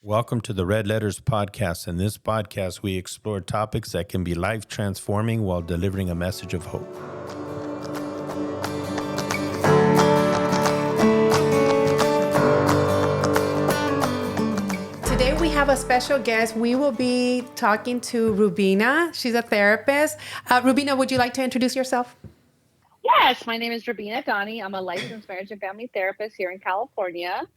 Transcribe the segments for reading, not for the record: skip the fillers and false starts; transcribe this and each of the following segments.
Welcome to the Red Letters Podcast. In this podcast, we explore topics that can be life transforming while delivering a message of hope. Today we have a special guest. We will be talking to Rubina. She's a therapist. Rubina, would you like to introduce yourself? Yes, my name is Rubina Ghani. I'm a licensed marriage and family therapist here in California.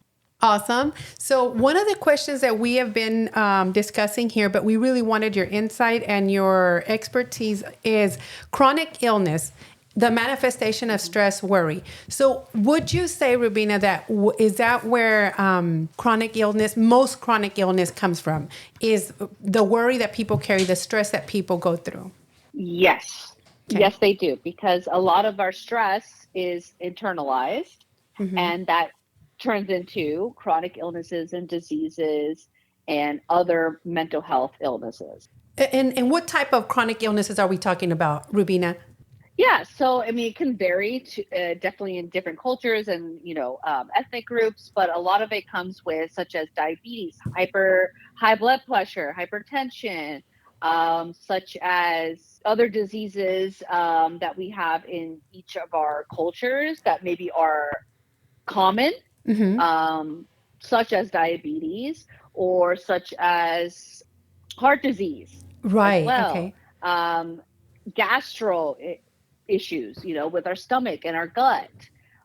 Awesome. So one of the questions that we have been discussing here, but we really wanted your insight and your expertise, is chronic illness, the manifestation of stress, worry. So would you say, Rubina, that is that where most chronic illness comes from, is the worry that people carry, the stress that people go through? Yes. Okay. Yes, they do, because a lot of our stress is internalized, and that turns into chronic illnesses and diseases and other mental health illnesses. And what type of chronic illnesses are we talking about, Rubina? Yeah, so I mean, it can vary to, definitely in different cultures and ethnic groups, but a lot of it comes with such as diabetes, high blood pressure, hypertension, such as other diseases that we have in each of our cultures that maybe are common. Such as diabetes or such as heart disease. Right. As well. Okay. Gastro issues, with our stomach and our gut.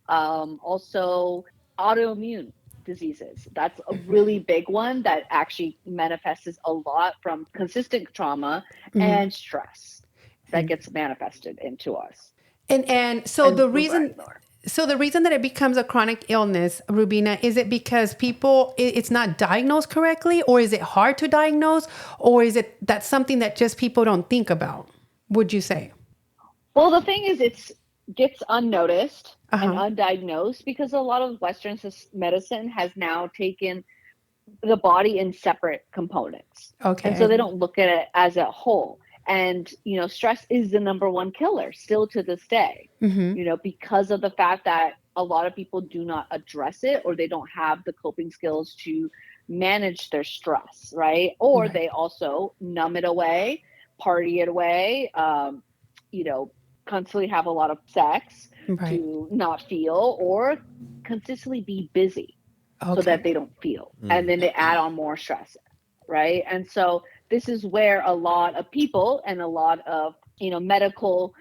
Also autoimmune diseases. That's a really big one that actually manifests a lot from consistent trauma and stress that gets manifested into us. So the reason that it becomes a chronic illness, Rubina, is it because it's not diagnosed correctly, or is it hard to diagnose, or is it that's something that just people don't think about, would you say? Well, the thing is, it gets unnoticed and undiagnosed because a lot of Western medicine has now taken the body in separate components. Okay. And so they don't look at it as a whole. And, stress is the number one killer still to this day, because of the fact that a lot of people do not address it, or they don't have the coping skills to manage their stress, right? Or they also numb it away, party it away, constantly have a lot of sex to not feel, or consistently be busy so that they don't feel. And then they add on more stress, right? And so this is where a lot of people and a lot of, medical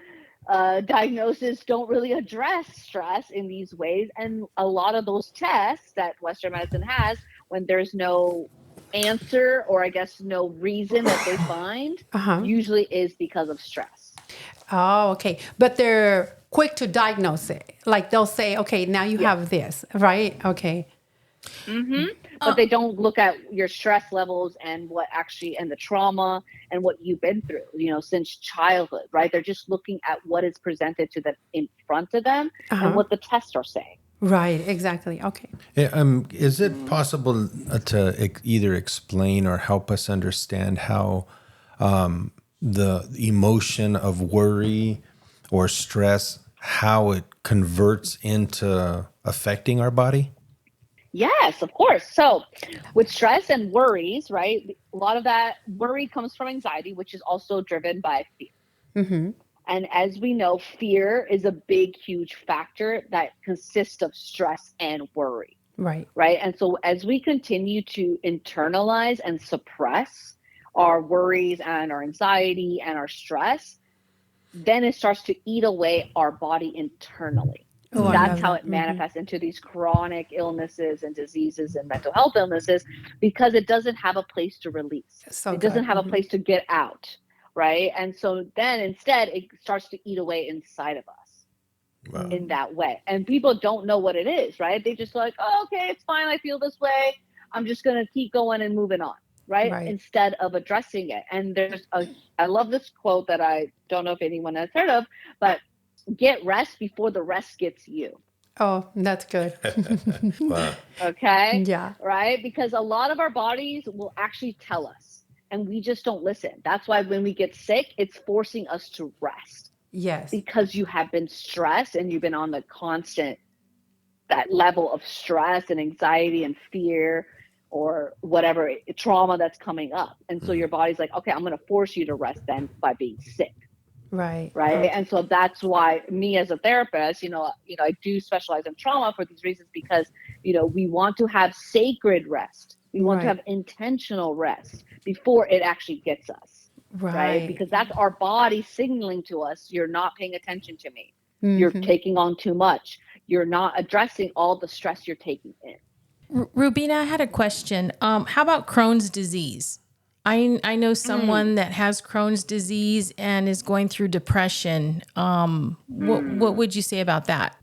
diagnoses don't really address stress in these ways. And a lot of those tests that Western medicine has, when there's no answer, or I guess no reason that they find, usually is because of stress. Oh, okay. But they're quick to diagnose it. Like they'll say, okay, now you have this, right? Okay. But they don't look at your stress levels and and the trauma and what you've been through, since childhood, right? They're just looking at what is presented to them in front of them and what the tests are saying. Right, exactly. Okay. Is it possible to either explain or help us understand how the emotion of worry or stress, how it converts into affecting our body? Yes, of course. So with stress and worries, right, a lot of that worry comes from anxiety, which is also driven by fear. And as we know, fear is a big, huge factor that consists of stress and worry. Right. Right. And so as we continue to internalize and suppress our worries and our anxiety and our stress, then it starts to eat away our body internally. That's how it manifests into these chronic illnesses and diseases and mental health illnesses, because it doesn't have a place to release. It doesn't have a place to get out, right? And so then instead it starts to eat away inside of us in that way. And people don't know what it is, right? They just like, oh, okay, it's fine. I feel this way. I'm just going to keep going and moving on, right? Instead of addressing it. And I love this quote that I don't know if anyone has heard of, but get rest before the rest gets you. Oh, that's good. Wow. Okay. Yeah. Right. Because a lot of our bodies will actually tell us, and we just don't listen. That's why when we get sick, it's forcing us to rest. Yes. Because you have been stressed and you've been on that level of stress and anxiety and fear, or whatever trauma that's coming up. And so your body's like, okay, I'm going to force you to rest then by being sick. Right. Right. And so that's why me as a therapist, I do specialize in trauma for these reasons, because, we want to have sacred rest. We want to Right. have intentional rest before it actually gets us. Right. Because that's our body signaling to us, you're not paying attention to me. You're taking on too much. You're not addressing all the stress you're taking in. Rubina, I had a question. How about Crohn's disease? I know someone that has Crohn's disease and is going through depression. What would you say about that?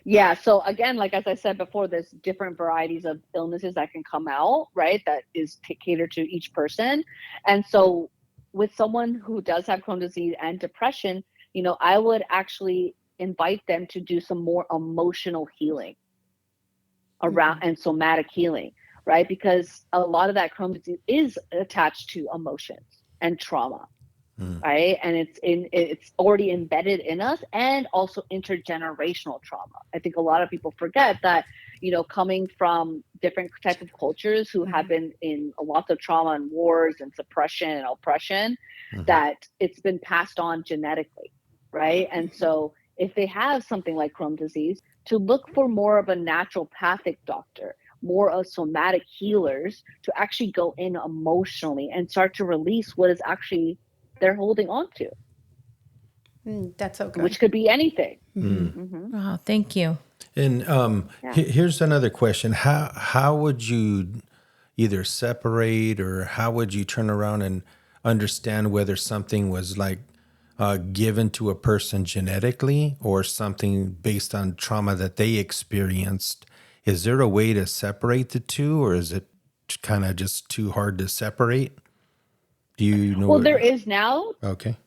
Yeah. So again, like as I said before, there's different varieties of illnesses that can come out, right? That is catered to each person. And so with someone who does have Crohn's disease and depression, I would actually invite them to do some more emotional healing around and somatic healing, right? Because a lot of that Crohn's disease is attached to emotions and trauma, right? And it's already embedded in us, and also intergenerational trauma. I think a lot of people forget that, coming from different type of cultures who have been in lots of trauma and wars and suppression and oppression, that it's been passed on genetically, right? And so if they have something like Crohn's disease, to look for more of a naturopathic doctor, more of somatic healers, to actually go in emotionally and start to release what is actually they're holding on to. That's so good. Which could be anything. Oh, thank you. And here's another question. How would you either separate, or how would you turn around and understand whether something was like given to a person genetically or something based on trauma that they experienced? Is there a way to separate the two, or is it kind of just too hard to separate? Do you know? Well, there is now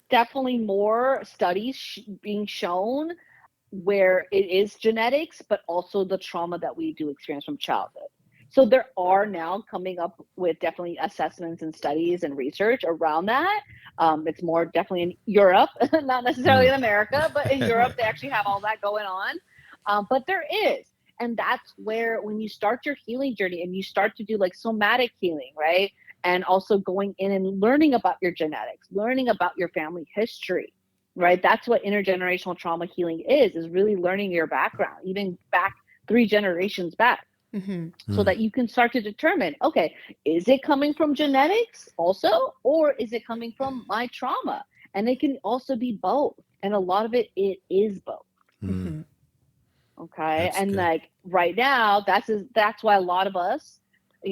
definitely more studies being shown where it is genetics, but also the trauma that we do experience from childhood. So there are now coming up with definitely assessments and studies and research around that. It's more definitely in Europe, not necessarily in America, but in Europe, they actually have all that going on. But there is. And that's where, when you start your healing journey and you start to do like somatic healing, right? And also going in and learning about your genetics, learning about your family history, right? That's what intergenerational trauma healing is really learning your background, even back 3 generations back. So that you can start to determine, okay, is it coming from genetics also, or is it coming from my trauma? And it can also be both. And a lot of it is both. Okay. That's and good. like right now, that's why a lot of us,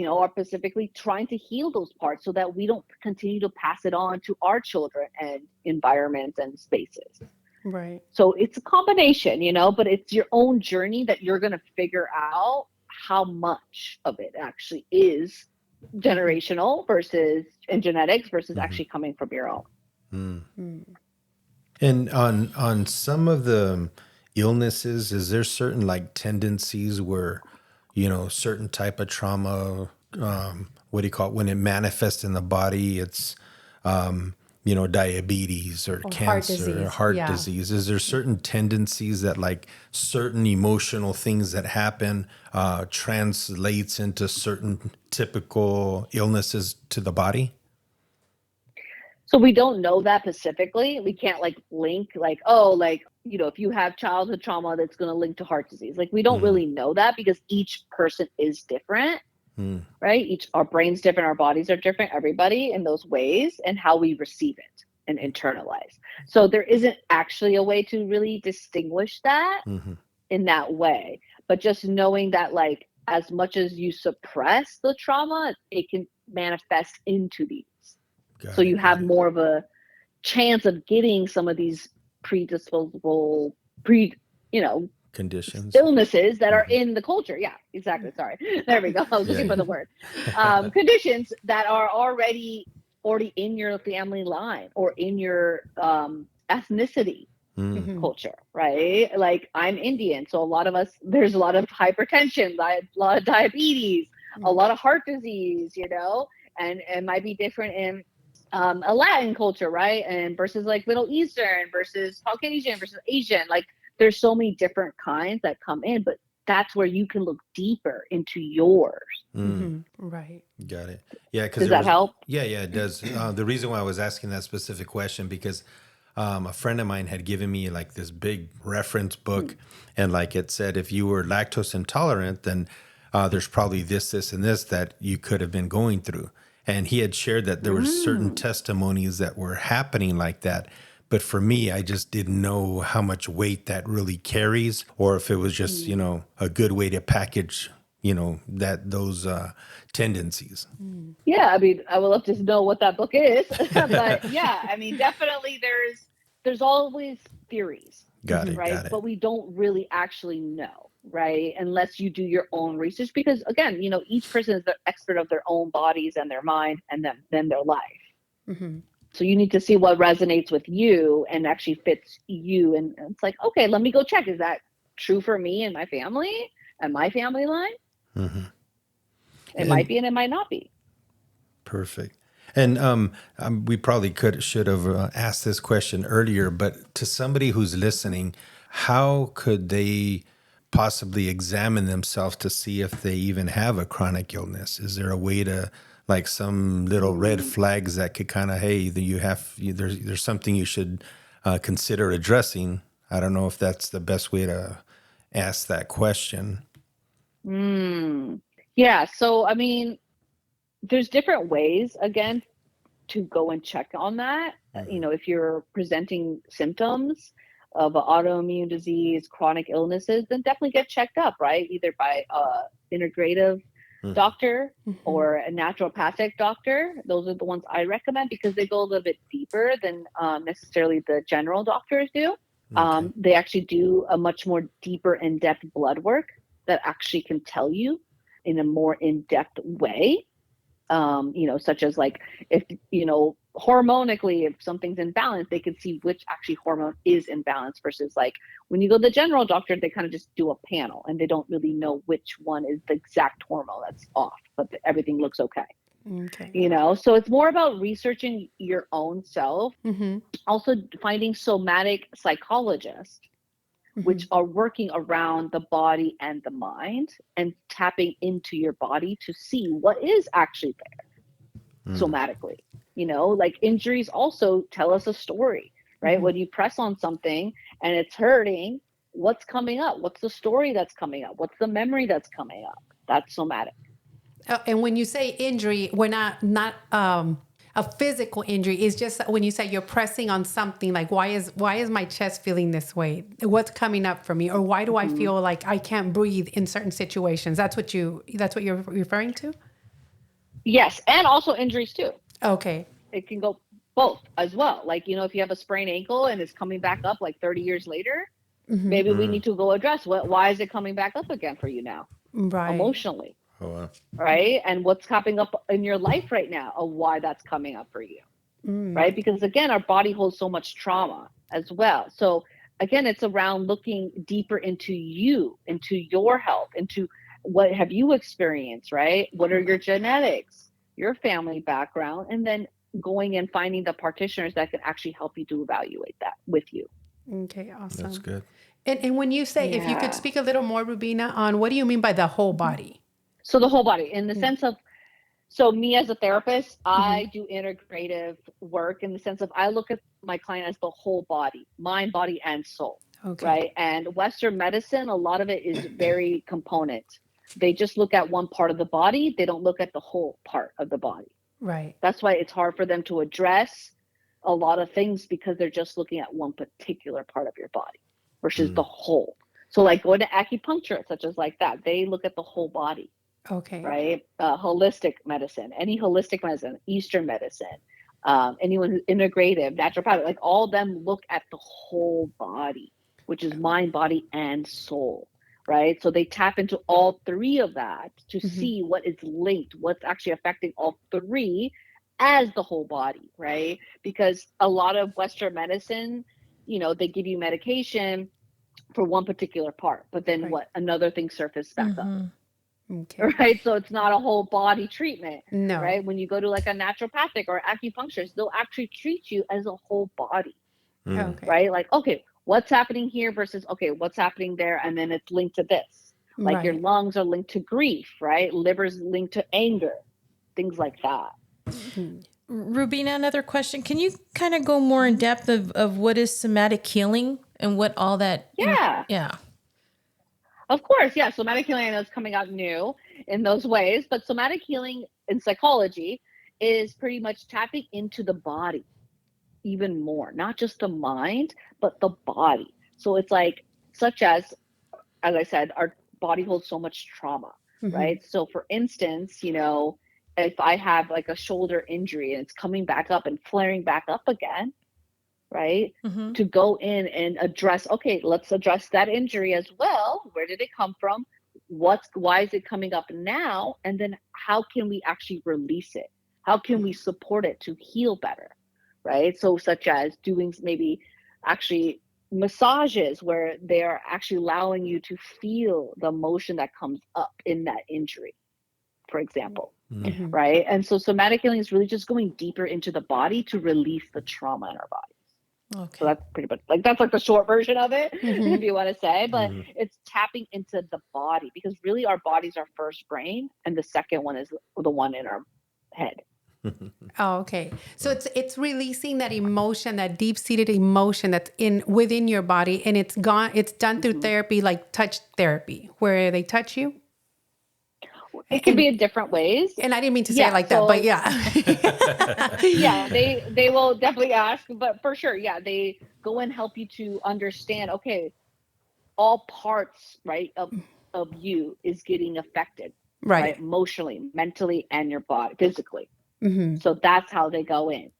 are specifically trying to heal those parts so that we don't continue to pass it on to our children and environments and spaces. Right. So it's a combination, but it's your own journey that you're going to figure out how much of it actually is generational and genetics versus actually coming from your own. And on some of the illnesses, is there certain like tendencies where, certain type of trauma, what do you call it, when it manifests in the body, it's diabetes or cancer, heart disease. Is there certain tendencies that like certain emotional things that happen translates into certain typical illnesses to the body? So we don't know that specifically. We can't link if you have childhood trauma, that's going to link to heart disease. We don't really know that, because each person is different. Right? Our brain's different, our bodies are different, everybody in those ways, and how we receive it and internalize. So there isn't actually a way to really distinguish that in that way. But just knowing that as much as you suppress the trauma, it can manifest into these. So you have more of a chance of getting some of these predisposable conditions, illnesses that are in the culture. Yeah, exactly. Sorry. There we go. I was looking for the word. Conditions that are already in your family line or in your ethnicity culture, right? I'm Indian. So there's a lot of hypertension, a lot of diabetes, a lot of heart disease, and it might be different in a Latin culture, right? And versus Middle Eastern versus Caucasian versus Asian. There's so many different kinds that come in, but that's where you can look deeper into yours Right. Got it. Yeah, because Does that help? Yeah, it does. The reason why I was asking that specific question because a friend of mine had given me like this big reference book, and like it said, if you were lactose intolerant, then there's probably this, and this that you could have been going through. And he had shared that there were certain testimonies that were happening like that. But for me, I just didn't know how much weight that really carries, or if it was just, a good way to package, that those tendencies. Yeah, I mean, I would love to know what that book is, but yeah, I mean, definitely there's always theories, Got it. right? Got it. But we don't really actually know, right? Unless you do your own research, because again, each person is the expert of their own bodies and their mind, and then their life. So you need to see what resonates with you and actually fits you. And it's like, okay, let me go check. Is that true for me and my family and my family line? It might be, and it might not be. Perfect. And we probably should have asked this question earlier, but to somebody who's listening, how could they possibly examine themselves to see if they even have a chronic illness? Is there a way to, like, some little red flags that could kind of, hey, there's something you should consider addressing? I don't know if that's the best way to ask that question. Yeah. So, I mean, there's different ways, again, to go and check on that. If you're presenting symptoms of an autoimmune disease, chronic illnesses, then definitely get checked up, right? Either by integrative doctor or a naturopathic doctor. Those are the ones I recommend because they go a little bit deeper than necessarily the general doctors do. Okay. They actually do a much more deeper, in-depth blood work that actually can tell you in a more in-depth way. Such as like if, hormonically, if something's imbalanced, they can see which actually hormone is imbalanced versus like when you go to the general doctor, they kind of just do a panel and they don't really know which one is the exact hormone that's off, but everything looks okay. Okay. So it's more about researching your own self, also finding somatic psychologists, which are working around the body and the mind and tapping into your body to see what is actually there somatically. Like injuries also tell us a story, right? When you press on something and it's hurting, what's coming up? What's the story that's coming up? What's the memory that's coming up? That's somatic. And when you say injury, we're not a physical injury. It's just when you say you're pressing on something, like why is my chest feeling this way? What's coming up for me, or why do I feel like I can't breathe in certain situations? That's what you're referring to. Yes, and also injuries too. Okay. It can go both as well. Like if you have a sprained ankle and it's coming back up like 30 years later, maybe we need to go address why is it coming back up again for you now, Right. emotionally. Oh, wow. Right? And what's popping up in your life right now of why that's coming up for you. Right? Because again, our body holds so much trauma as well. So again, it's around looking deeper into you, into your health, into what have you experienced, right? What are your genetics, your family background, and then going and finding the practitioners that can actually help you to evaluate that with you. Okay, awesome. That's good. And when you say, if you could speak a little more, Rubina, on what do you mean by the whole body? So the whole body, in the sense of, so me as a therapist, I do integrative work in the sense of I look at my client as the whole body, mind, body, and soul. Okay. Right? And Western medicine, a lot of it is very component. They just look at one part of the body. They don't look at the whole part of the body. Right. That's why it's hard for them to address a lot of things because they're just looking at one particular part of your body versus the whole. So like going to acupuncture, such as like that, they look at the whole body. Okay. Right? Holistic medicine, any holistic medicine, Eastern medicine, anyone who's integrative, naturopathic, like all of them look at the whole body, which is mind, body, and soul. Right? So they tap into all three of that to see what is linked, what's actually affecting all three as the whole body, right? Because a lot of Western medicine, they give you medication for one particular part, but then another thing surfaces back up. Okay. Right? So it's not a whole body treatment. No. Right? When you go to like a naturopathic or acupuncturist, they'll actually treat you as a whole body. Okay. Right? Like, okay, what's happening here versus, okay, what's happening there? And then it's linked to this. Like your Right. lungs are linked to grief, right? Liver's linked to anger, things like that. Rubina, another question. Can you kind of go more in depth of what is somatic healing and what all that? Yeah. Yeah. Of course, yeah. Somatic healing, I know, is coming out new in those ways, but somatic healing in psychology is pretty much tapping into the body even more, not just the mind, but the body. So it's like, such as I said, our body holds so much trauma, Mm-hmm. right? So for instance, if I have like a shoulder injury and it's coming back up and flaring back up again, right? Mm-hmm. To go in and address, okay, let's address that injury as well. Where did it come from? Why is it coming up now? And then how can we actually release it? How can we support it to heal better? Right? So such as doing maybe actually massages where they are actually allowing you to feel the emotion that comes up in that injury, for example. Mm-hmm. Right? And so somatic healing is really just going deeper into the body to release the trauma in our body. Okay. So that's pretty much that's like the short version of it, Mm-hmm. if you want to say, but Mhm. it's tapping into the body because really our body's our first brain and the second one is the one in our head. Oh, okay. So it's releasing that emotion, that deep-seated emotion that's in within your body, and it's gone. It's done through therapy, like touch therapy, where they touch you. It could be in different ways. And I didn't mean to say it Yeah, like that, but so yeah. yeah, they will definitely ask, but for sure, yeah, they go and help you to understand, okay, all parts, right, of you is getting affected, right? Right. Emotionally, mentally, and your body, physically. Mm-hmm. So that's how they go in.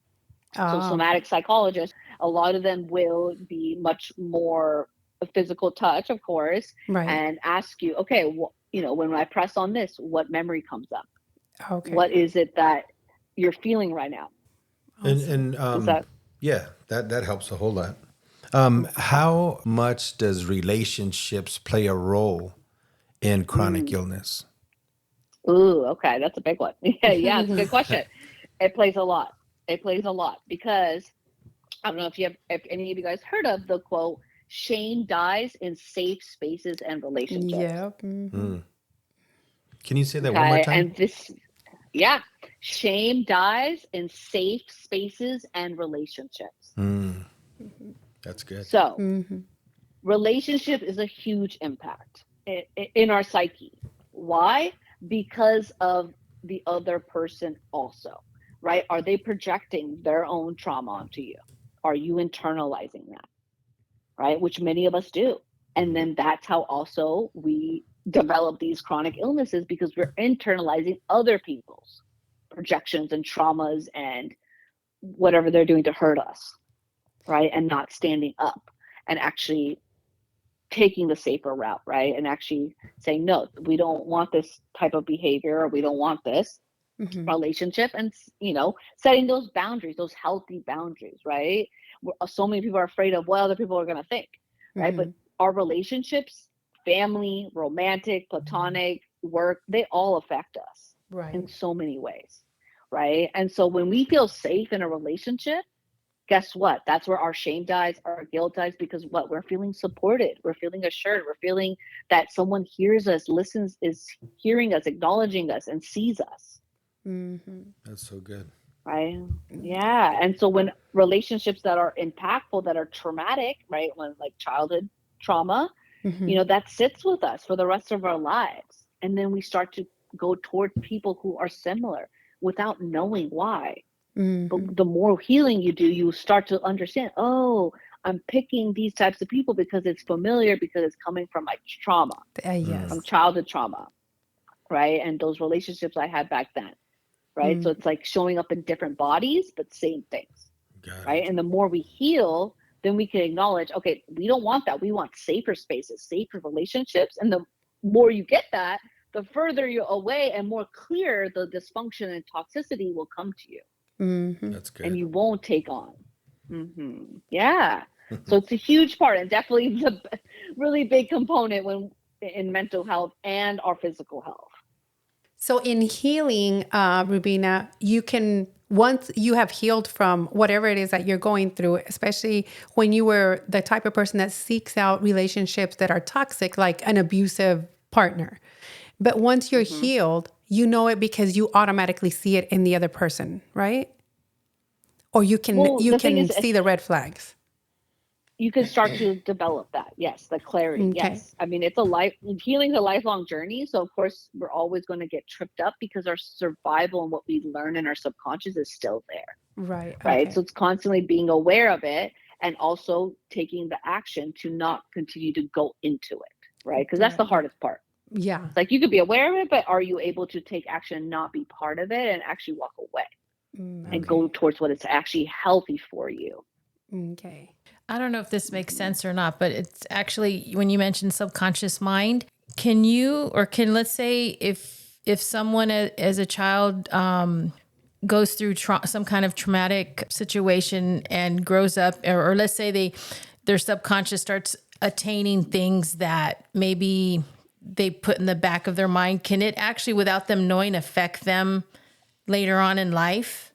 So Oh, somatic psychologists, a lot of them will be much more a physical touch, of course, right. and ask you, okay, when I press on this, what memory comes up? Okay. What is it that you're feeling right now? And Is that yeah, that helps a whole lot. How much does relationships play a role in chronic illness? ooh, okay, that's a big one. Yeah, it's a good question. It plays a lot. It plays a lot because I don't know if any of you guys heard of the quote, shame dies in safe spaces and relationships. Yep. Mm-hmm. Mm. Can you say that one more Okay. time? And yeah, shame dies in safe spaces and relationships. Mm, that's good. So, Mm-hmm. relationship is a huge impact in our psyche. Why? Because of the other person also, right? Are they projecting their own trauma onto you? Are you internalizing that, right? Which many of us do. And then that's how also we develop these chronic illnesses because we're internalizing other people's projections and traumas and whatever they're doing to hurt us, right? And not standing up and actually taking the safer route, right? And actually saying, no, we don't want this type of behavior or we don't want this Mm-hmm. relationship and, setting those boundaries, those healthy boundaries, right? So many people are afraid of what other people are going to think, right? But our relationships, family, romantic, platonic, work, they all affect us Right. in so many ways, right? And so when we feel safe in a relationship, guess what? That's where our shame dies, our guilt dies, because what? We're feeling supported. We're feeling assured. We're feeling that someone hears us, listens, is hearing us, acknowledging us, and sees us, Mm-hmm. That's so good. right? Yeah. And so when relationships that are impactful, that are traumatic, right? When like childhood trauma, Mm-hmm. that sits with us for the rest of our lives. And then we start to go toward people who are similar without knowing why. Mm-hmm. But the more healing you do, you start to understand, oh, I'm picking these types of people because it's familiar, because it's coming from my trauma, Yes. from childhood trauma, right? And those relationships I had back then, right? So it's like showing up in different bodies, but same things, Got right? it. And the more we heal, then we can acknowledge, okay, we don't want that. We want safer spaces, safer relationships. And the more you get that, the further you're away and more clear the dysfunction and toxicity will come to you. Mm-hmm. That's And good. you won't take on. Yeah. So it's a huge part and definitely the really big component when in mental health and our physical health. So in healing, Rubina, you can, once you have healed from whatever it is that you're going through, especially when you were the type of person that seeks out relationships that are toxic, like an abusive partner. But once you're Mm-hmm. healed, you know it because you automatically see it in the other person, right? Or Well, you the thing can is, see the red flags. you can start to develop that. Yes, the clarity. Okay. Yes. I mean, healing's a lifelong journey. So of course we're always going to get tripped up because our survival and what we learn in our subconscious is still there. Right. Right. So Okay. it's constantly being aware of it and also taking the action to not continue to go into it. Right. Because that's the Directly. hardest part. Yeah. It's like you could be aware of it, but are you able to take action and not be part of it and actually walk away and Okay. go towards what is actually healthy for you? Okay. I don't know if this makes sense or not, but it's actually when you mentioned subconscious mind, can you or can let's say if someone as a child goes through some kind of traumatic situation and grows up, or let's say their subconscious starts attaining things that maybe they put in the back of their mind, can it actually, without them knowing, affect them later on in life?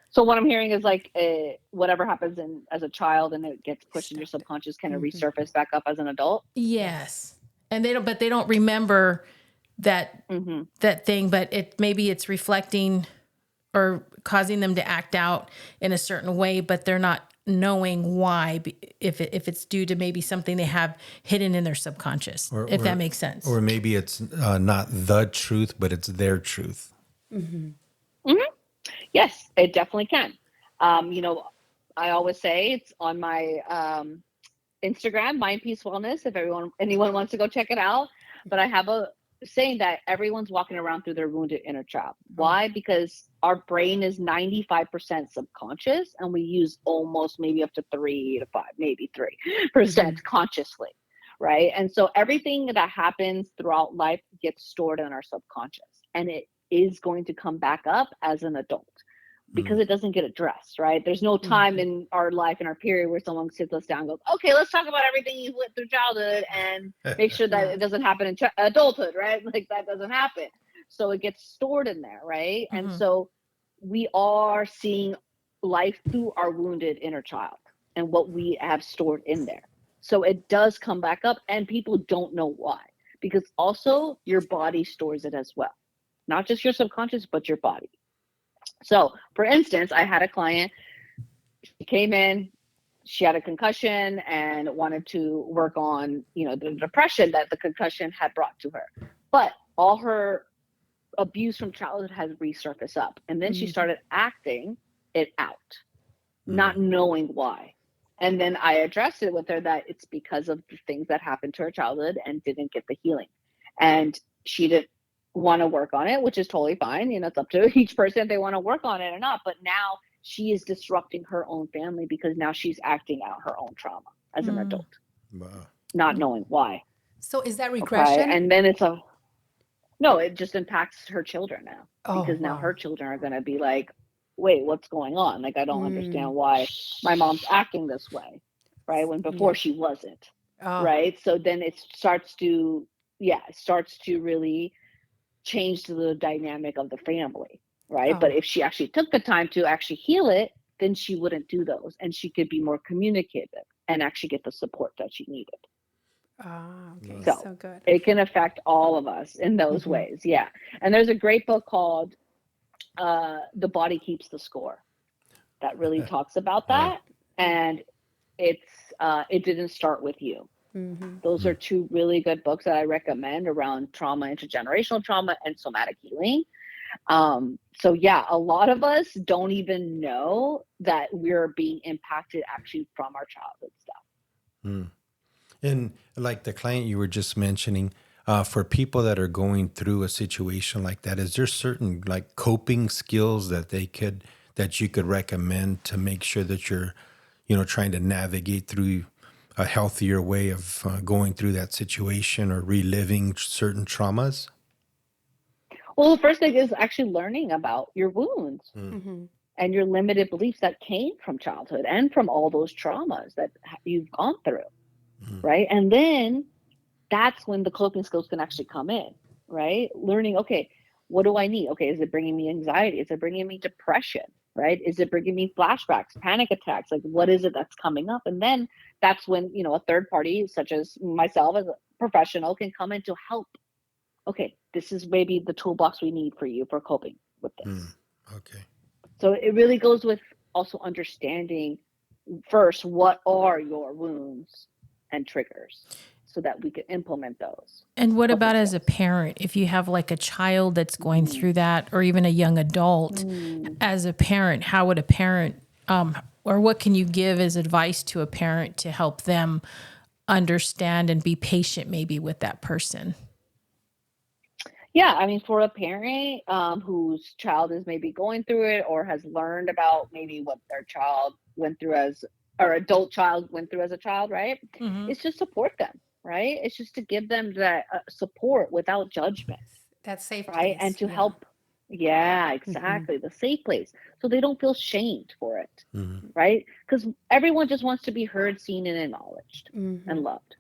So what I'm hearing is like whatever happens as a child and it gets pushed in your Stuck. subconscious kind of resurface back up as an adult. Yes. And they don't remember that Mm-hmm. that thing, but maybe it's reflecting or causing them to act out in a certain way, but they're not knowing why, if it's due to maybe something they have hidden in their subconscious, if that makes sense. Or maybe it's not the truth, but it's their truth. Yes, it definitely can. You know, I always say it's on my Instagram, Mind Peace Wellness, if anyone wants to go check it out. But I have a saying that everyone's walking around through their wounded inner child. Why? Because our brain is 95% subconscious and we use almost maybe up to 3 to 5, maybe 3% consciously. Right. And so everything that happens throughout life gets stored in our subconscious and it is going to come back up as an adult because it doesn't get addressed, right? There's no time in our life, in our period, where someone sits us down and goes, okay, let's talk about everything you went through childhood and make sure that it doesn't happen in adulthood, right? Like that doesn't happen. So it gets stored in there, right? And so we are seeing life through our wounded inner child and what we have stored in there. So it does come back up and people don't know why, because also your body stores it as well. Not just your subconscious, but your body. So, for instance, I had a client, she came in, she had a concussion and wanted to work on, the depression that the concussion had brought to her. But all her abuse from childhood has resurfaced up. And then she started acting it out, not knowing why. And then I addressed it with her that it's because of the things that happened to her childhood and didn't get the healing. And she didn't want to work on it, which is totally fine. It's up to each person if they want to work on it or not. But now she is disrupting her own family because now she's acting out her own trauma as an adult, not knowing why. So is that Okay. regression? And then no, it just impacts her children now because now wow. her children are going to be like, wait, what's going on? Like, I don't understand why my mom's acting this way. Right. When before she wasn't. Oh. Right. So then it starts to really change the dynamic of the family, right? Oh. But if she actually took the time to actually heal it, then she wouldn't do those and she could be more communicative and actually get the support that she needed. Okay. So, So good. it can affect all of us in those ways. Yeah. And there's a great book called The Body Keeps the Score that really talks about that. And it didn't start with you. Those are two really good books that I recommend around trauma, intergenerational trauma, and somatic healing. So yeah, a lot of us don't even know that we're being impacted actually from our childhood stuff. And like the client you were just mentioning, for people that are going through a situation like that, is there certain like coping skills that you could recommend to make sure that you're, trying to navigate through a healthier way of going through that situation or reliving certain traumas? Well, the first thing is actually learning about your wounds and your limited beliefs that came from childhood and from all those traumas that you've gone through, right? And then that's when the coping skills can actually come in, right? Learning, okay, what do I need? Okay, is it bringing me anxiety? Is it bringing me depression, right? Is it bringing me flashbacks, panic attacks? Like, what is it that's coming up? And then that's when, a third party, such as myself as a professional, can come in to help okay, this is maybe the toolbox we need for you for coping with this. Okay. So it really goes with also understanding first what are your wounds and triggers so that we can implement those. And what about as a steps. parent? If you have like a child that's going through that, or even a young adult, as a parent, how would a parent, or what can you give as advice to a parent to help them understand and be patient maybe with that person? Yeah, I mean, for a parent whose child is maybe going through it or has learned about maybe what their child went through as, or adult child went through as a child, right? Mm-hmm. It's just support them, right? It's just to give them that support without judgment, That safe right? place. And to Yeah. help, yeah, Mm-hmm. exactly, the safe place, so they don't feel shamed for it, Mm-hmm. right? Because everyone just wants to be heard, seen, and acknowledged Mm-hmm. and loved,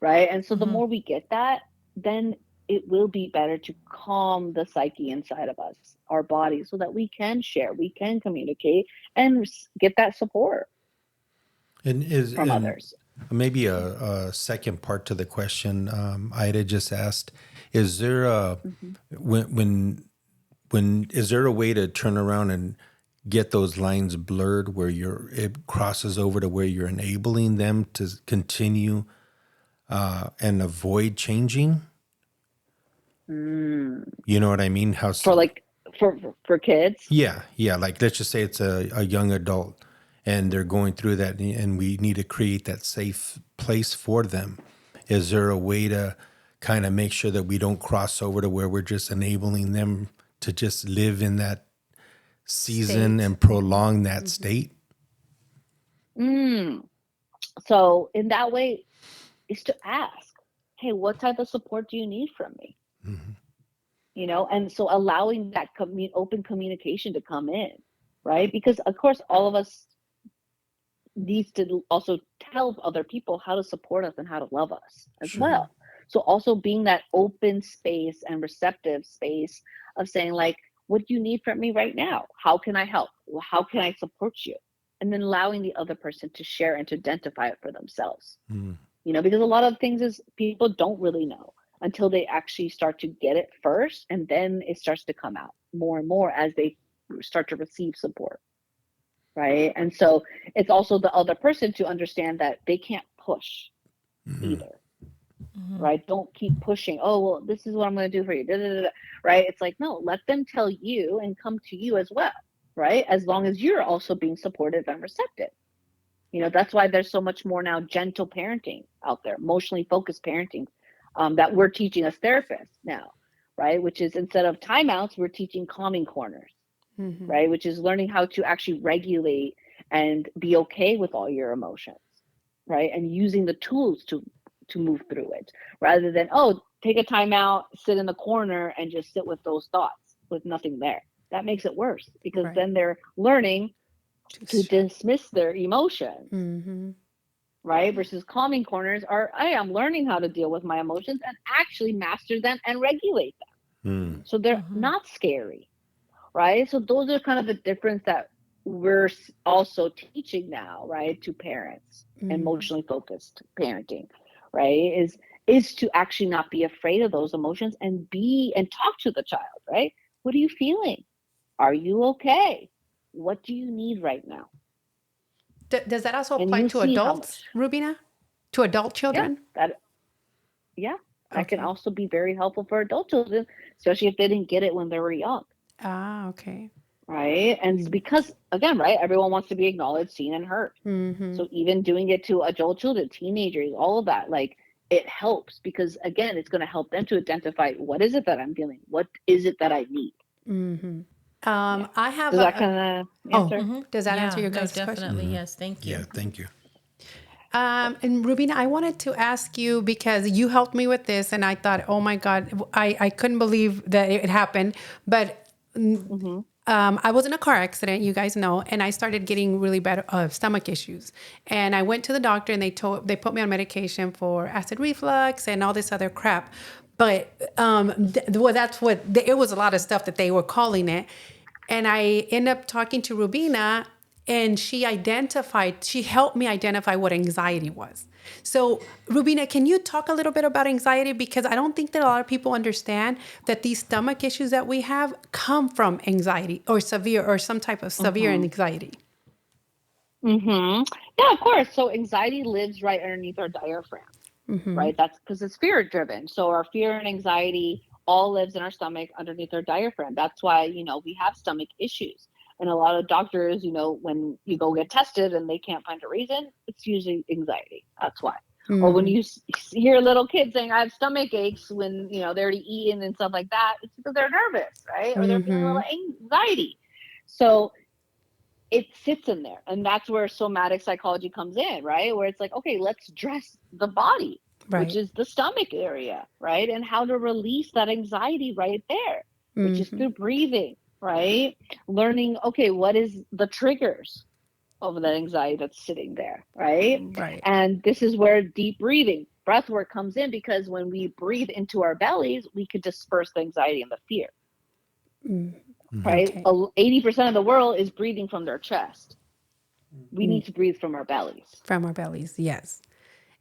right? And so the Mm-hmm. more we get that, then it will be better to calm the psyche inside of us, our body, so that we can share, we can communicate, and get that support from And others. maybe a second part to the question Ida just asked: is there a Hmm. when is there a way to turn around and get those lines blurred where it crosses over to where you're enabling them to continue and avoid changing? Mm. You know what I mean? How? For like for kids. Yeah. Like let's just say it's a young adult and they're going through that, and we need to create that safe place for them. Is there a way to kind of make sure that we don't cross over to where we're just enabling them to just live in that season State. and prolong that state? Mm. So in that way, is to ask, hey, what type of support do you need from me? Mm-hmm. You know, and so allowing that open communication to come in, right? Because of course all of us needs to also tell other people how to support us and how to love us as Sure. well. So also being that open space and receptive space of saying like, what do you need from me right now? How can I help? How can I support you? And then allowing the other person to share and to identify it for themselves. Mm. You know, because a lot of things is people don't really know until they actually start to get it first, and then it starts to come out more and more as they start to receive support, right? And so it's also the other person to understand that they can't push Mm-hmm. either, Mm-hmm. right? Don't keep pushing. Oh, well, this is what I'm going to do for you, da, da, da, da, right? It's like, no, let them tell you and come to you as well, right? As long as you're also being supportive and receptive. You know, that's why there's so much more now gentle parenting out there, emotionally focused parenting, that we're teaching as therapists now, right? Which is instead of timeouts, we're teaching calming corners, Mm-hmm. right? Which is learning how to actually regulate and be okay with all your emotions, right? And using the tools to move through it, rather than, oh, take a timeout, sit in the corner and just sit with those thoughts with nothing there. That makes it worse, because Right. then they're learning to dismiss their emotions, Mm-hmm. right? Versus calming corners are, hey, I'm learning how to deal with my emotions and actually master them and regulate them. Mm. So they're Mm-hmm. not scary, right? So those are kind of the difference that we're also teaching now, right, to parents, emotionally focused parenting, right? Is to actually not be afraid of those emotions and talk to the child, right? What are you feeling? Are you okay? What do you need right now? Does that also And apply you to see how adults, much, Rubina? To adult yeah, children? that can Okay. also be very helpful for adult children, especially if they didn't get it when they were young, Ah, okay. right? And it's because, again, right, everyone wants to be acknowledged, seen, and heard. Mm-hmm. So even doing it to adult children, teenagers, all of that, like, it helps because, again, it's going to help them to identify, what is it that I'm feeling? What is it that I need? Mm-hmm. Yeah. I have Does that a. kind of Oh, answer? Mm-hmm. does that answer Yeah, your no, guys' question? definitely. Yes. Thank you. Yeah, thank you. And Rubina, I wanted to ask you because you helped me with this, and I thought, oh my God, I couldn't believe that it happened. But Mm-hmm. I was in a car accident, you guys know, and I started getting really bad stomach issues. And I went to the doctor, and they put me on medication for acid reflux and all this other crap. But well, that's what it was, a lot of stuff that they were calling it. And I ended up talking to Rubina, and she helped me identify what anxiety was. So, Rubina, can you talk a little bit about anxiety? Because I don't think that a lot of people understand that these stomach issues that we have come from anxiety or some type of severe anxiety. Yeah, of course. So anxiety lives right underneath our diaphragm, right? That's because it's fear driven. So our fear and anxiety all lives in our stomach underneath our diaphragm. That's why, we have stomach issues. And a lot of doctors, when you go get tested and they can't find a reason, it's usually anxiety. That's why. Or when you hear little kids saying, I have stomach aches when, they're already eating and stuff like that, it's because they're nervous, right? Or they're feeling a little anxiety. So it sits in there. And that's where somatic psychology comes in, right? Where it's like, okay, let's dress the body, which Right. is the stomach area, right? And how to release that anxiety right there, which is through breathing, right? Learning, okay, what is the triggers of that anxiety that's sitting there, right? Right. And this is where deep breathing, breath work comes in, because when we breathe into our bellies, we can disperse the anxiety and the fear, right? Okay. 80% of the world is breathing from their chest. We need to breathe from our bellies. From our bellies, yes.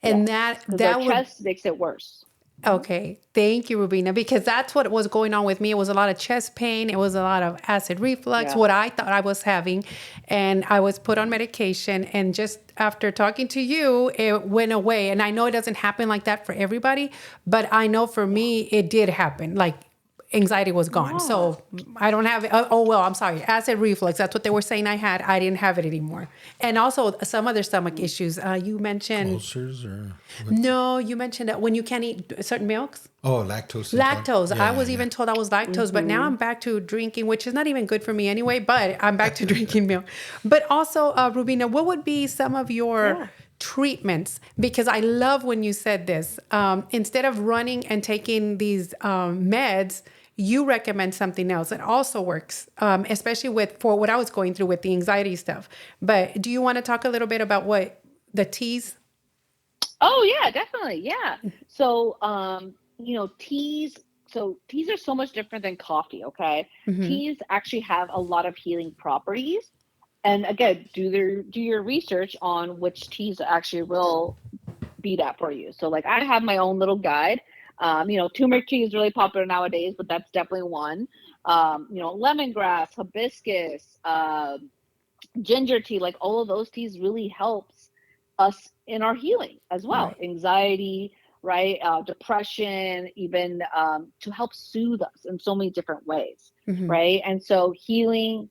And Yes, because our that would chest makes it worse. okay. Thank you, Rubina, because that's what was going on with me. It was a lot of chest pain. It was a lot of acid reflux, Yeah. what I thought I was having. And I was put on medication. And just after talking to you, it went away. And I know it doesn't happen like that for everybody, but I know for me, it did happen. Like anxiety was gone. So I don't have it. I'm sorry. Acid reflux. That's what they were saying I had. I didn't have it anymore. And also some other stomach issues. You mentioned, Ulcers or no, you mentioned that when you can't eat certain milks. lactose. Lactose. Yeah, I was yeah. even told I was lactose, but now I'm back to drinking, which is not even good for me anyway, but I'm back to drinking milk. But also, Rubina, what would be some of your treatments? Because I love when you said this. Instead of running and taking these meds, you recommend something else that also works, especially for what I was going through with the anxiety stuff. But do you want to talk a little bit about what the teas? Oh yeah, definitely. Yeah. So, teas. So teas are so much different than coffee. Okay, teas actually have a lot of healing properties. And again, do your research on which teas actually will be that for you. So, like, I have my own little guide. Turmeric tea is really popular nowadays, but that's definitely one. Lemongrass, hibiscus, ginger tea, like all of those teas really helps us in our healing as well. Right. Anxiety, right? Depression, even to help soothe us in so many different ways, right? And so healing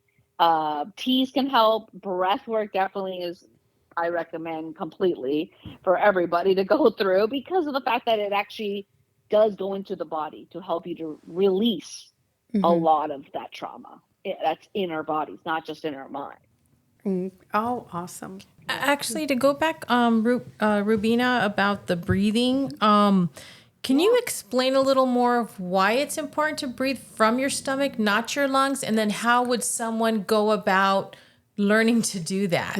teas can help. Breath work definitely is, I recommend completely for everybody to go through, because of the fact that it actually does go into the body to help you to release a lot of that trauma that's in our bodies, not just in our mind. Oh, awesome. Actually, to go back, Rubina, about the breathing, can you explain a little more of why it's important to breathe from your stomach, not your lungs? And then how would someone go about learning to do that?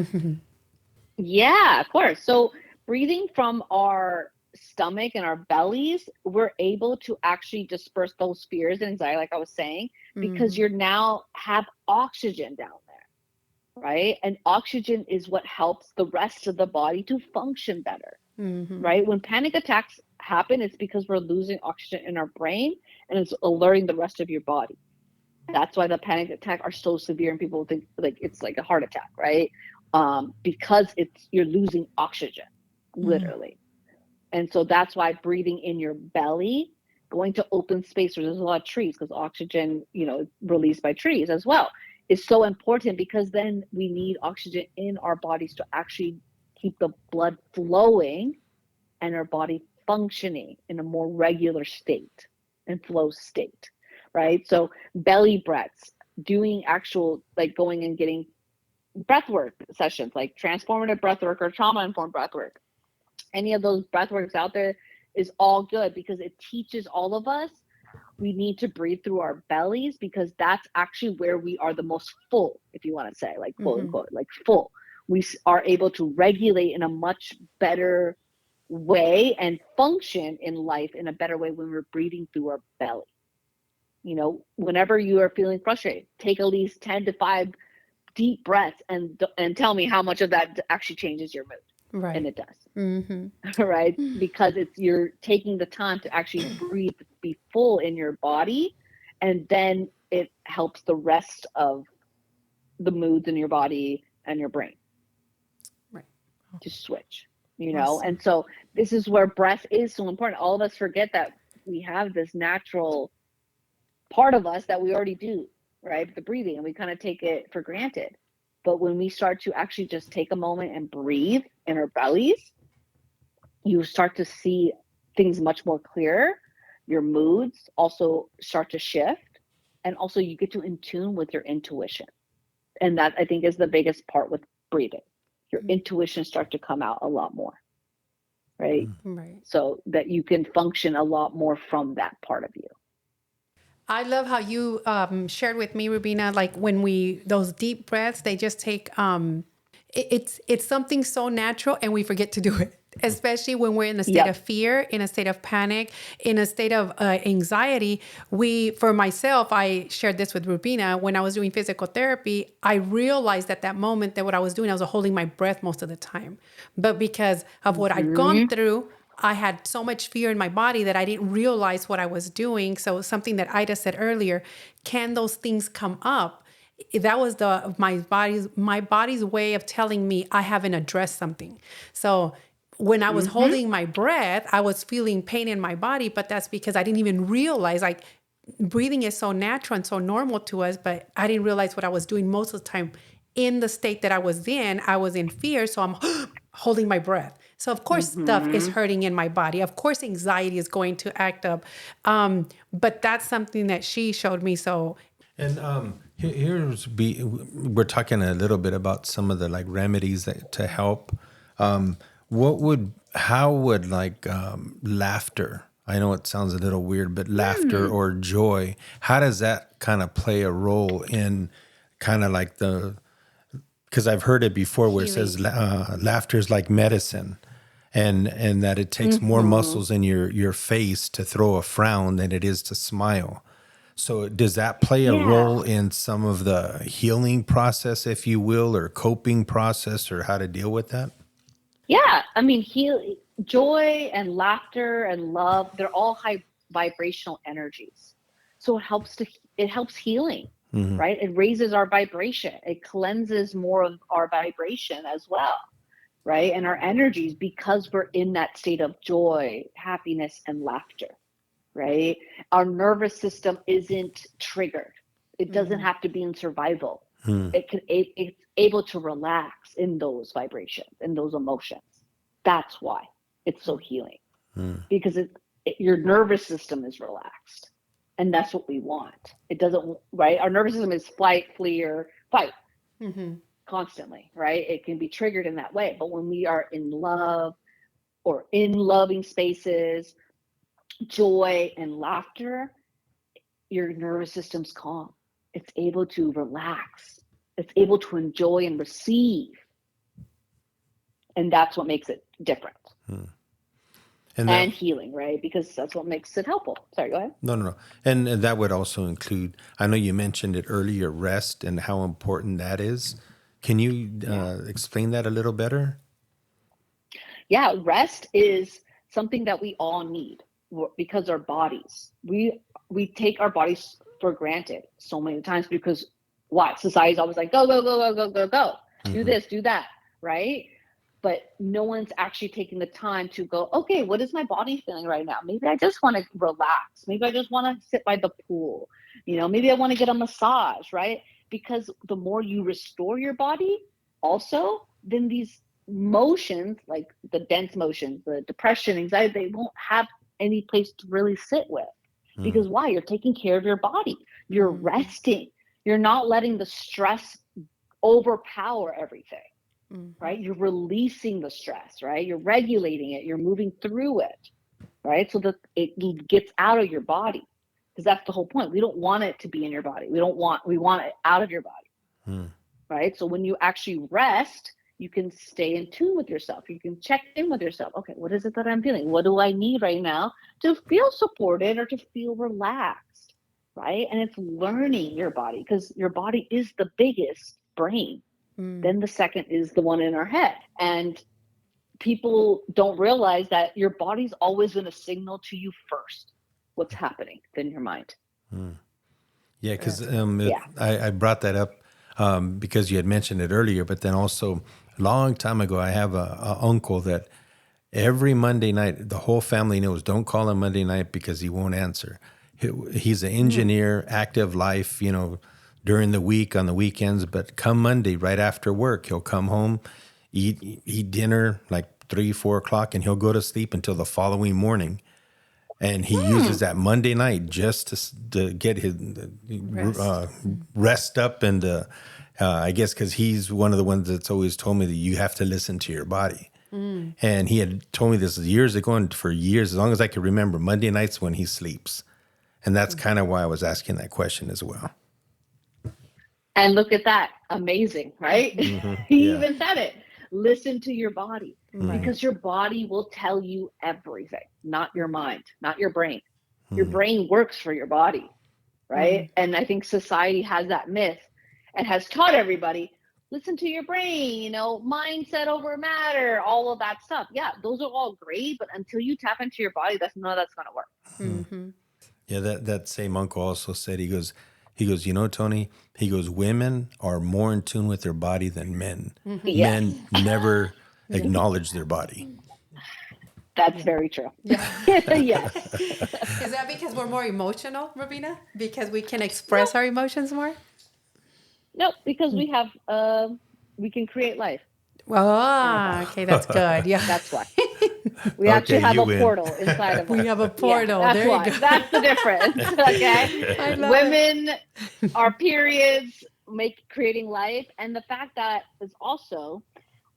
Yeah, of course. So breathing from our stomach and our bellies, we're able to actually disperse those fears and anxiety, like I was saying, because you're now have oxygen down there, right? And oxygen is what helps the rest of the body to function better, right? When panic attacks happen, it's because we're losing oxygen in our brain, and it's alerting the rest of your body. That's why the panic attack are so severe, and people think like it's like a heart attack, right? Because you're losing oxygen, literally. And so that's why breathing in your belly, going to open space where there's a lot of trees, because oxygen, released by trees as well, is so important, because then we need oxygen in our bodies to actually keep the blood flowing and our body functioning in a more regular state and flow state, right? So belly breaths, doing actual, like going and getting breath work sessions, like transformative breath work or trauma informed breath work. Any of those breath works out there is all good, because it teaches all of us we need to breathe through our bellies, because that's actually where we are the most full, if you want to say, like, quote unquote, like full. We are able to regulate in a much better way and function in life in a better way when we're breathing through our belly. Whenever you are feeling frustrated, take at least 10 to 5 deep breaths and tell me how much of that actually changes your mood. Right. And it does. Mm-hmm. Right? Because you're taking the time to actually breathe, be full in your body, and then it helps the rest of the moods in your body and your brain Right. to switch, Awesome. and so this is where breath is so important. All of us forget that we have this natural part of us that we already do, right? The breathing, and we kind of take it for granted. But when we start to actually just take a moment and breathe in our bellies, you start to see things much more clear. Your moods also start to shift, and also you get to in tune with your intuition. And that, I think, is the biggest part with breathing. Your intuition start to come out a lot more, right? Right. So that you can function a lot more from that part of you. I love how you shared with me, Rubina, like when those deep breaths, they just take, it's something so natural and we forget to do it, especially when we're in a state Yep. of fear, in a state of panic, in a state of anxiety. For myself, I shared this with Rubina, when I was doing physical therapy, I realized at that moment that what I was doing, I was holding my breath most of the time. But because of what I'd gone through, I had so much fear in my body that I didn't realize what I was doing. So something that Ida said earlier, can those things come up? That was my body's way of telling me I haven't addressed something. So when I was holding my breath, I was feeling pain in my body, but that's because I didn't even realize, like, breathing is so natural and so normal to us, but I didn't realize what I was doing most of the time. In the state that I was in fear, so I'm holding my breath. So of course stuff is hurting in my body. Of course anxiety is going to act up. But that's something that she showed me. So And we're talking a little bit about some of the like remedies that to help. How would like laughter? I know it sounds a little weird, but laughter or joy, how does that kind of play a role in kind of like because I've heard it before where it says laughter is like medicine, and that it takes more muscles in your face to throw a frown than it is to smile. So does that play a Yeah. role in some of the healing process, if you will, or coping process, or how to deal with that? Yeah. I mean, joy and laughter and love, they're all high vibrational energies. So it helps healing, right? It raises our vibration. It cleanses more of our vibration as well, right? And our energies, because we're in that state of joy, happiness, and laughter, right? Our nervous system isn't triggered. It doesn't have to be in survival. It's able to relax in those vibrations, in those emotions. That's why it's so healing, because your nervous system is relaxed, and that's what we want. It doesn't, right? Our nervous system is flight, flee, or fight constantly, right? It can be triggered in that way. But when we are in love or in loving spaces, joy and laughter, your nervous system's calm. It's able to relax. It's able to enjoy and receive. And that's what makes it different And that and healing, right? Because that's what makes it helpful. Sorry, go ahead. no, and that would also include. I know you mentioned it earlier, rest and how important that is. Can you explain that a little better? Yeah, rest is something that we all need because our bodies, we take our bodies for granted so many times because why? Society's always like, go, go, go, go, go, go, go. Do this, do that, right? But no one's actually taking the time to go, okay, what is my body feeling right now? Maybe I just want to relax. Maybe I just want to sit by the pool. Maybe I want to get a massage, right? Because the more you restore your body, also, then these motions, like the dense motions, the depression, anxiety, they won't have any place to really sit with. Because why? You're taking care of your body. You're resting. You're not letting the stress overpower everything. Right? You're releasing the stress, right? You're regulating it, you're moving through it, right? So that it gets out of your body. Because that's the whole point. We don't want it to be in your body. We want it out of your body. Right? So when you actually rest, you can stay in tune with yourself. You can check in with yourself. Okay, what is it that I'm feeling? What do I need right now to feel supported or to feel relaxed? Right? And it's learning your body, because your body is the biggest brain. Then the second is the one in our head. And people don't realize that your body's always going to signal to you first what's happening in your mind. Yeah, because Yeah. I brought that up because you had mentioned it earlier, but then also a long time ago, I have a uncle that every Monday night, the whole family knows, don't call him Monday night because he won't answer. He's an engineer, active life, during the week, on the weekends, but come Monday, right after work, he'll come home, eat dinner like 3, 4 o'clock, and he'll go to sleep until the following morning. And he uses that Monday night just to get his rest up. And I guess because he's one of the ones that's always told me that you have to listen to your body. And he had told me this years ago, and for years, as long as I can remember, Monday nights when he sleeps. And that's kind of why I was asking that question as well. And look at that. Amazing, right? He even said it. Listen to your body, because your body will tell you everything, not your mind, not your brain. Your brain works for your body, right? And I think society has that myth and has taught everybody, listen to your brain, mindset over matter, all of that stuff. Yeah, those are all great, but until you tap into your body, that's going to work. Yeah, that same uncle also said, he goes, Tony, he goes, women are more in tune with their body than men. Yes. Men never acknowledge their body. That's very true. Yeah. Yes. Is that because we're more emotional, Rubina? Because we can express our emotions more? No, because we have, we can create life. Well, okay, that's good. Yeah. That's why. We actually have you a win. portal inside of us. We have a portal. That's There you why. go. That's the difference. Okay. I love Women, our periods creating life. And the fact that is also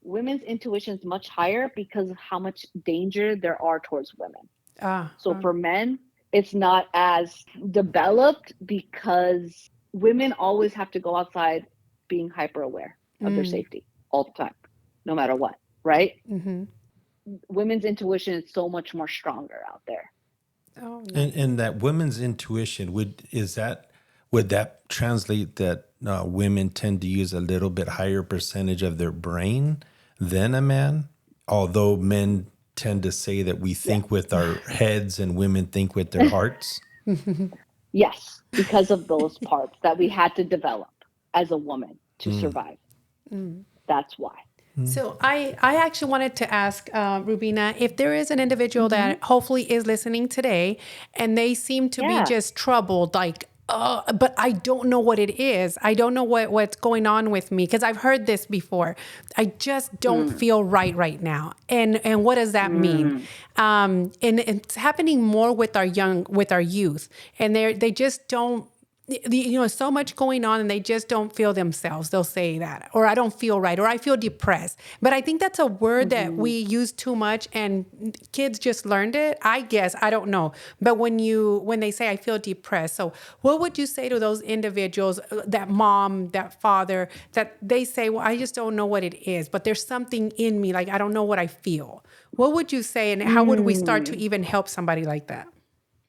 women's intuition is much higher because of how much danger there are towards women. So for men, it's not as developed because women always have to go outside being hyper aware of their safety all the time, no matter what, right? Women's intuition is so much more stronger out there. Oh, nice. And that women's intuition, would that translate that women tend to use a little bit higher percentage of their brain than a man? Although men tend to say that we think with our heads and women think with their hearts. Yes, because of those parts that we had to develop as a woman to survive. That's why. So I actually wanted to ask Rubina, if there is an individual that hopefully is listening today and they seem to be just troubled, like, but I don't know what it is. I don't know what's going on with me, because I've heard this before. I just don't feel right now. And what does that mean? And it's happening more with our youth, and they just don't. So much going on and they just don't feel themselves. They'll say that, or I don't feel right, or I feel depressed. But I think that's a word that we use too much and kids just learned it. I guess, I don't know. But when they say I feel depressed, so what would you say to those individuals, that mom, that father, that they say, well, I just don't know what it is, but there's something in me, like I don't know what I feel. What would you say, and how would we start to even help somebody like that?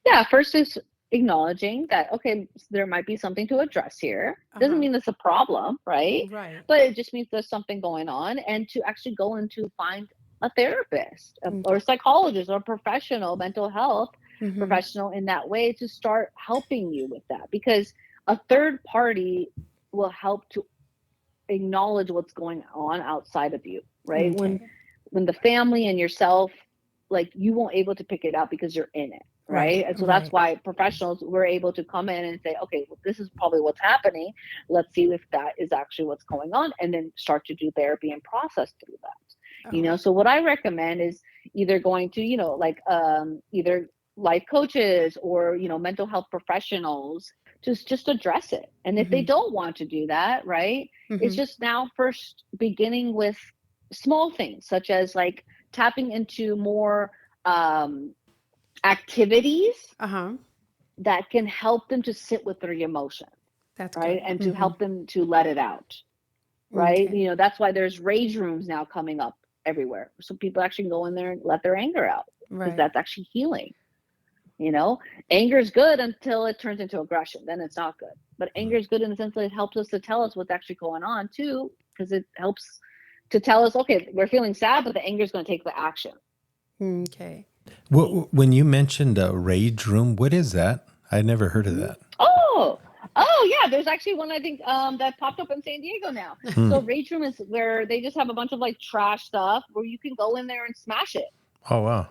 Yeah, first is acknowledging that, okay, there might be something to address here. Doesn't mean it's a problem, right? Right. But it just means there's something going on, and to actually go and to find a therapist or a psychologist or a professional, mental health professional in that way, to start helping you with that, because a third party will help to acknowledge what's going on outside of you, right? Okay. When the family and yourself, like, you won't able to pick it out because you're in it. Right. And so that's why professionals were able to come in and say, okay, well, this is probably what's happening. Let's see if that is actually what's going on, and then start to do therapy and process through that. So what I recommend is either going to, either life coaches or, mental health professionals, just address it. And if they don't want to do that, right, it's just now first beginning with small things, such as like tapping into more, activities that can help them to sit with their emotion. That's right. good. And to help them to let it out. Right. Okay. That's why there's rage rooms now coming up everywhere. So people actually go in there and let their anger out, because that's actually healing. Anger is good until it turns into aggression. Then it's not good. But anger is good in the sense that it helps us to tell us what's actually going on too, because it helps to tell us, okay, we're feeling sad, but the anger is going to take the action. Okay. When you mentioned a rage room, what is that? I never heard of that. Oh yeah, there's actually one I think that popped up in San Diego now. So Rage Room is where they just have a bunch of like trash stuff where you can go in there and smash it. Oh, wow.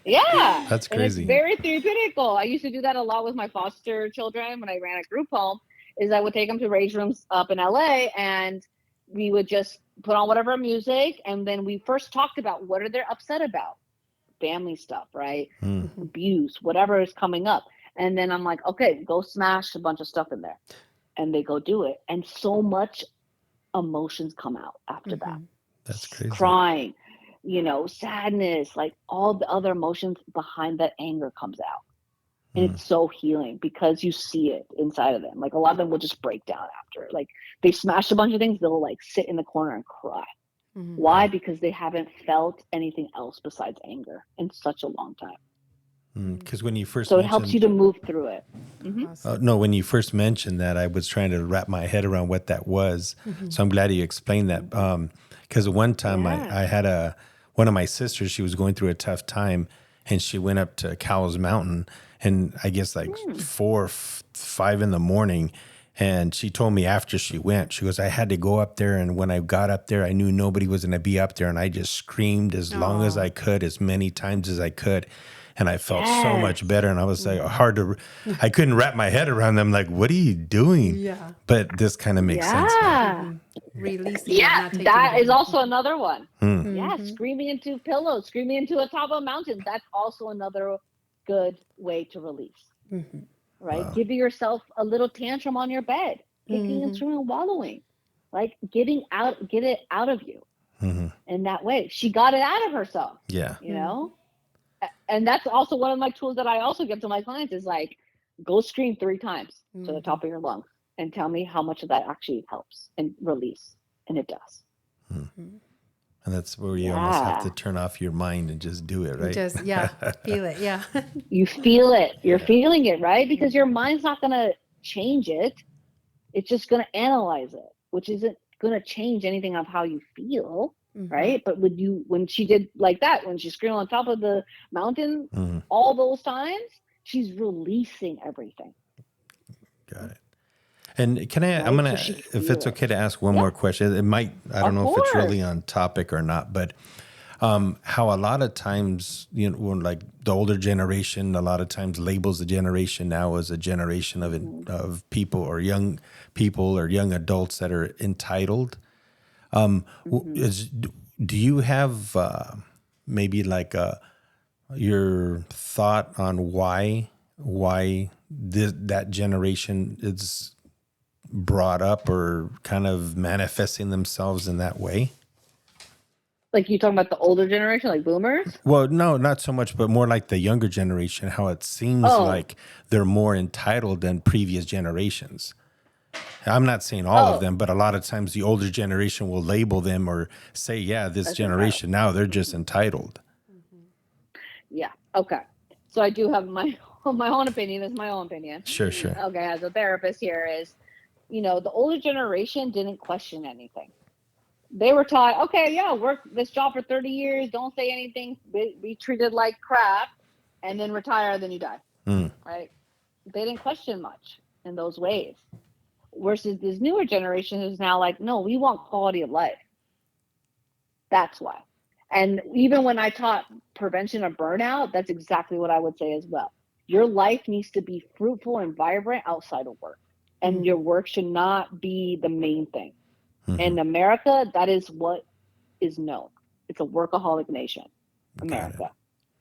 Yeah. That's And it's crazy. very therapeutical. I used to do that a lot with my foster children when I ran a group home, is I would take them to Rage Rooms up in LA, and we would just put on whatever music, and then we first talked about what are they upset about. Family stuff, right? Abuse, whatever is coming up. And then I'm like, okay, go smash a bunch of stuff in there. And they go do it. And so much emotions come out after that. That's crazy. Crying, sadness, like all the other emotions behind that anger comes out. And it's so healing because you see it inside of them. Like a lot of them will just break down after it. Like they smash a bunch of things, they'll like sit in the corner and cry. Why? Because they haven't felt anything else besides anger in such a long time. Because when you first So it mentioned, helps you to move through it. no, when you first mentioned that, I was trying to wrap my head around what that was. So I'm glad you explained that. Because one time I had one of my sisters, she was going through a tough time, and she went up to Cowles Mountain, and I guess like 4 or 5 in the morning. And she told me after she went, she goes, I had to go up there. And when I got up there, I knew nobody was going to be up there. And I just screamed as long as I could, as many times as I could. And I felt so much better. And I was like, I couldn't wrap my head around them. Like, what are you doing? Yeah. But this kind of makes sense. Releasing. Yeah, not taking that it is on. also another one. Yeah, screaming into pillows, screaming into a top of a mountain. That's also another good way to release. Right? Give yourself a little tantrum on your bed, kicking and screaming and wallowing. Like get it out of you. In that way. She got it out of herself. Yeah. And that's also one of my tools that I also give to my clients is like, go scream 3 times to the top of your lungs and tell me how much of that actually helps and release. And it does. And that's where you almost have to turn off your mind and just do it, right? Just, feel it. Yeah. You feel it. You're feeling it, right? Because your mind's not going to change it. It's just going to analyze it, which isn't going to change anything of how you feel, right? But when she did like that, when she screamed on top of the mountain all those times, she's releasing everything. Got it. And can I, I'm going to, if it's okay to ask one more question, it might, I don't know if it's really on topic or not, but how a lot of times, when like the older generation, a lot of times labels the generation now as a generation of people or young people or young adults that are entitled. Do you have maybe like your thought on why that generation is brought up or kind of manifesting themselves in that way? Like you talking about the older generation, like boomers? Well, no, not so much, but more like the younger generation, how it seems like they're more entitled than previous generations. I'm not saying all of them, but a lot of times the older generation will label them or say, yeah, this generation now, they're just entitled. Yeah. Okay. So I do have my own opinion. It's my own opinion. Sure. Okay. As a therapist here is, the older generation didn't question anything. They were taught, okay, yeah, work this job for 30 years. Don't say anything. Be treated like crap and then retire. Then you die. Right. They didn't question much in those ways. Versus this newer generation is now like, no, we want quality of life. That's why. And even when I taught prevention of burnout, that's exactly what I would say as well. Your life needs to be fruitful and vibrant outside of work. And your work should not be the main thing. In America, that is what is known. It's a workaholic nation, America.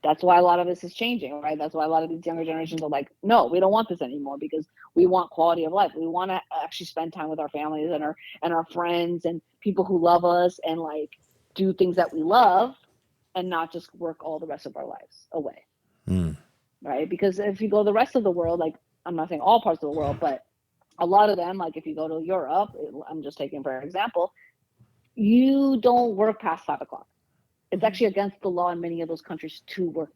That's why a lot of this is changing, right? That's why a lot of these younger generations are like, no, we don't want this anymore because we want quality of life. We want to actually spend time with our families and our friends and people who love us and like do things that we love and not just work all the rest of our lives away. Right? Because if you go the rest of the world, like I'm not saying all parts of the world, but a lot of them, like if you go to Europe, I'm just taking for example, you don't work past 5 o'clock. It's actually against the law in many of those countries to work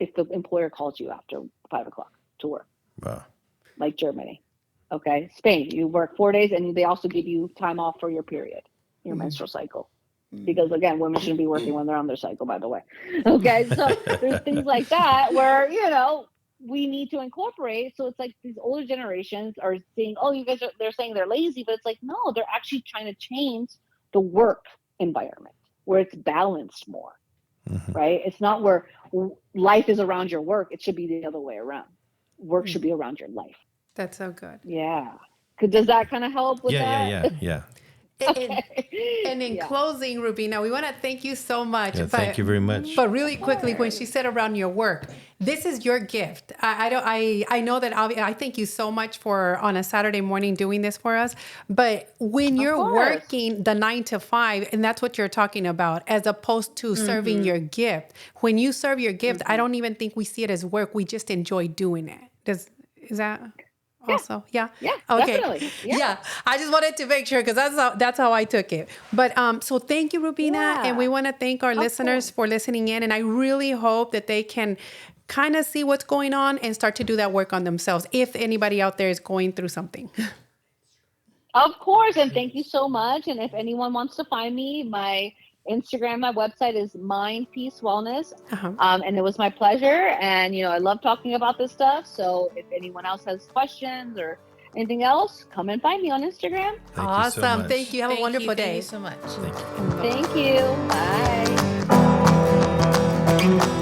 if the employer calls you after 5 o'clock to work. Wow. Like Germany. Okay. Spain, you work 4 days and they also give you time off for your period, your menstrual cycle. because again, women shouldn't be working when they're on their cycle, by the way. Okay, so there's things like that where we need to incorporate. So it's like these older generations are saying, "Oh, you guys they're saying they're lazy," but it's like no, they're actually trying to change the work environment where it's balanced more, right? It's not where life is around your work. It should be the other way around. Work should be around your life. That's so good. Yeah. Does that kind of help with that? Yeah. And in closing, Rubina, we want to thank you so much. Yeah, thank you very much. But really quickly, when she said around your work, this is your gift. I know that I thank you so much for on a Saturday morning doing this for us. But when you're working the 9 to 5, and that's what you're talking about, as opposed to serving your gift. When you serve your gift, I don't even think we see it as work. We just enjoy doing it. Is that? Also, yeah. Okay. Definitely. Yeah. I just wanted to make sure because that's how I took it. But so thank you, Rubina, and we want to thank our listeners for listening in. And I really hope that they can kind of see what's going on and start to do that work on themselves. If anybody out there is going through something. Of course, and thank you so much. And if anyone wants to find me, my Instagram, my website is Mind Peace Wellness. And it was my pleasure. And, I love talking about this stuff. So if anyone else has questions or anything else, come and find me on Instagram. Awesome. Thank you. Have a wonderful day. Thank you so much. Thank you. Bye.